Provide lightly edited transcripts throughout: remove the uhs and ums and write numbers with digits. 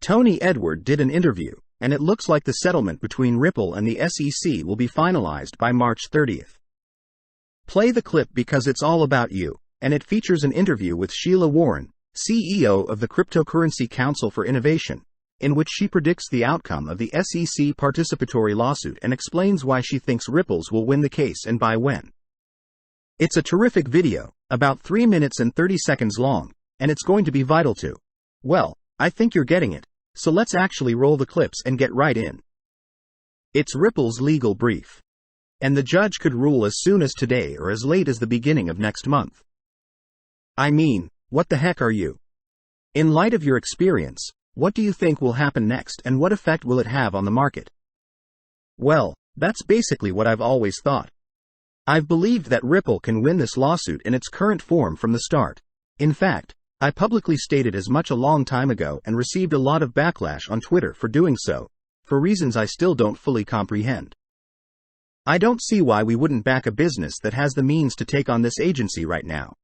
Tony Edward did an interview, and it looks like the settlement between Ripple and the SEC will be finalized by March 30th. Play the clip because it's all about you, and it features an interview with Sheila Warren, CEO of the Cryptocurrency Council for Innovation, in which she predicts the outcome of the SEC participatory lawsuit and explains why she thinks Ripples will win the case and by when. It's a terrific video, about 3 minutes and 30 seconds long, and it's going to be vital to, well, I think you're getting it, so let's actually roll the clips and get right in. It's Ripple's legal brief. And the judge could rule as soon as today or as late as the beginning of next month. I mean, what the heck are you? In light of your experience, what do you think will happen next and what effect will it have on the market? Well, that's basically what I've always thought. I've believed that Ripple can win this lawsuit in its current form from the start. In fact, I publicly stated as much a long time ago and received a lot of backlash on Twitter for doing so, for reasons I still don't fully comprehend. I don't see why we wouldn't back a business that has the means to take on this agency right now.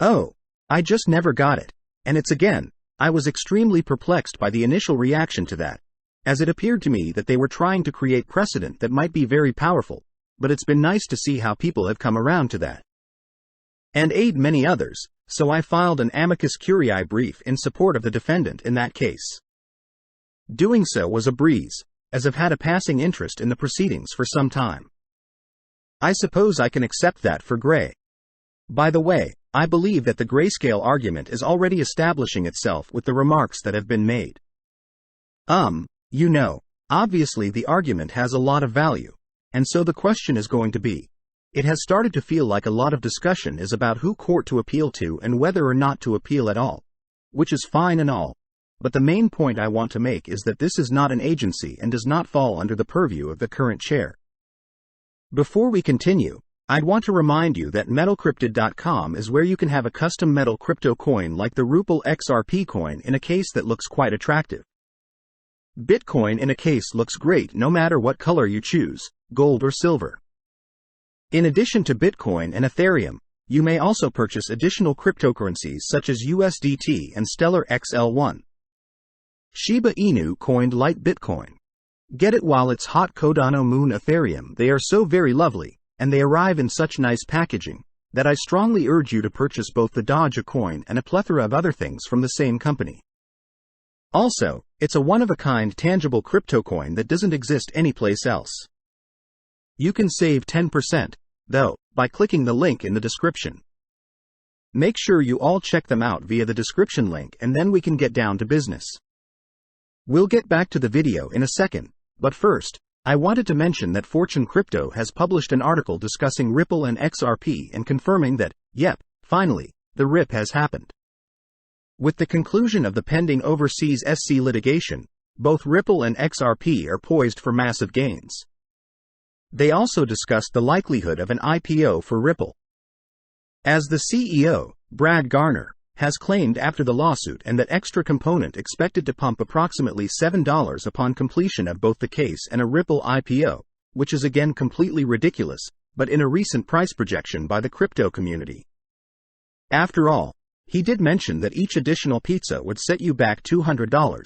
Oh, I just never got it. And I was extremely perplexed by the initial reaction to that, as it appeared to me that they were trying to create precedent that might be very powerful, but it's been nice to see how people have come around to that. And aid many others, so I filed an amicus curiae brief in support of the defendant in that case. Doing so was a breeze, as I've had a passing interest in the proceedings for some time. I suppose I can accept that for Gray. By the way, I believe that the grayscale argument is already establishing itself with the remarks that have been made. Obviously the argument has a lot of value, and so the question is going to be, it has started to feel like a lot of discussion is about who court to appeal to and whether or not to appeal at all, which is fine and all. But the main point I want to make is that this is not an agency and does not fall under the purview of the current chair. Before we continue, I'd want to remind you that metalcryptid.com is where you can have a custom metal crypto coin like the Ripple XRP coin in a case that looks quite attractive. Bitcoin in a case looks great no matter what color you choose, gold or silver. In addition to Bitcoin and Ethereum, you may also purchase additional cryptocurrencies such as USDT and Stellar XL1. Shiba Inu coined light Bitcoin. Get it while it's hot. Cardano Moon Ethereum. They are so very lovely, and they arrive in such nice packaging, that I strongly urge you to purchase both the Doja coin and a plethora of other things from the same company. Also, it's a one-of-a-kind tangible crypto coin that doesn't exist anyplace else. You can save 10%, though, by clicking the link in the description. Make sure you all check them out via the description link and then we can get down to business. We'll get back to the video in a second, but first, I wanted to mention that Fortune Crypto has published an article discussing Ripple and XRP and confirming that, yep, finally, the rip has happened. With the conclusion of the pending overseas SC litigation, both Ripple and XRP are poised for massive gains. They also discussed the likelihood of an IPO for Ripple. As the CEO, Brad Garner, has claimed after the lawsuit and that extra component expected to pump approximately $7 upon completion of both the case and a Ripple IPO, which is again completely ridiculous, but in a recent price projection by the crypto community. After all, he did mention that each additional pizza would set you back $200,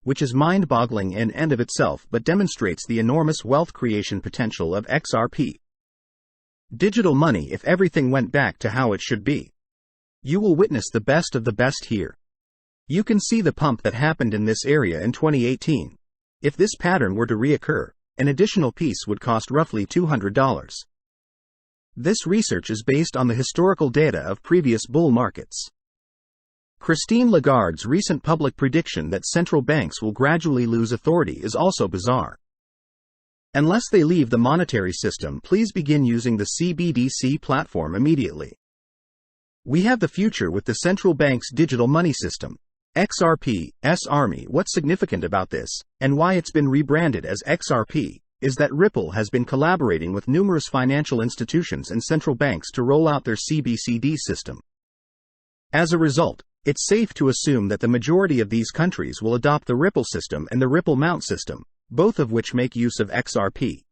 which is mind-boggling in and of itself but demonstrates the enormous wealth creation potential of XRP. Digital money if everything went back to how it should be. You will witness the best of the best here. You can see the pump that happened in this area in 2018. If this pattern were to reoccur, an additional piece would cost roughly $200. This research is based on the historical data of previous bull markets. Christine Lagarde's recent public prediction that central banks will gradually lose authority is also bizarre. Unless they leave the monetary system, please begin using the CBDC platform immediately. We have the future with the central bank's digital money system. XRP's Army. What's significant about this, and why it's been rebranded as XRP, is that Ripple has been collaborating with numerous financial institutions and central banks to roll out their CBDC system. As a result, it's safe to assume that the majority of these countries will adopt the Ripple system and the Ripple Mount system, both of which make use of XRP.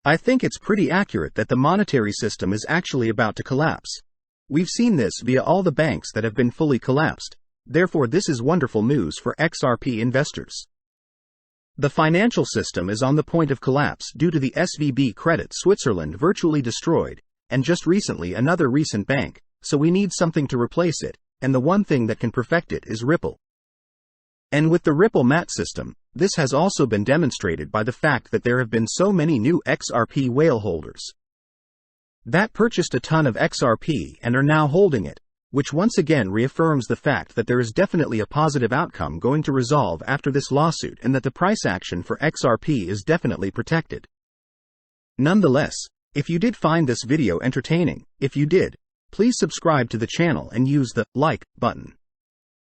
I think it's pretty accurate that the monetary system is actually about to collapse. We've seen this via all the banks that have been fully collapsed, Therefore, this is wonderful news for XRP investors. The financial system is on the point of collapse due to the SVB credit Switzerland virtually destroyed, and just recently another recent bank, so we need something to replace it, and the one thing that can perfect it is Ripple. And with the Ripple MAT system, this has also been demonstrated by the fact that there have been so many new XRP whale holders that purchased a ton of XRP and are now holding it, which once again reaffirms the fact that there is definitely a positive outcome going to resolve after this lawsuit and that the price action for XRP is definitely protected. Nonetheless, if you did find this video entertaining, if you did, please subscribe to the channel and use the like button.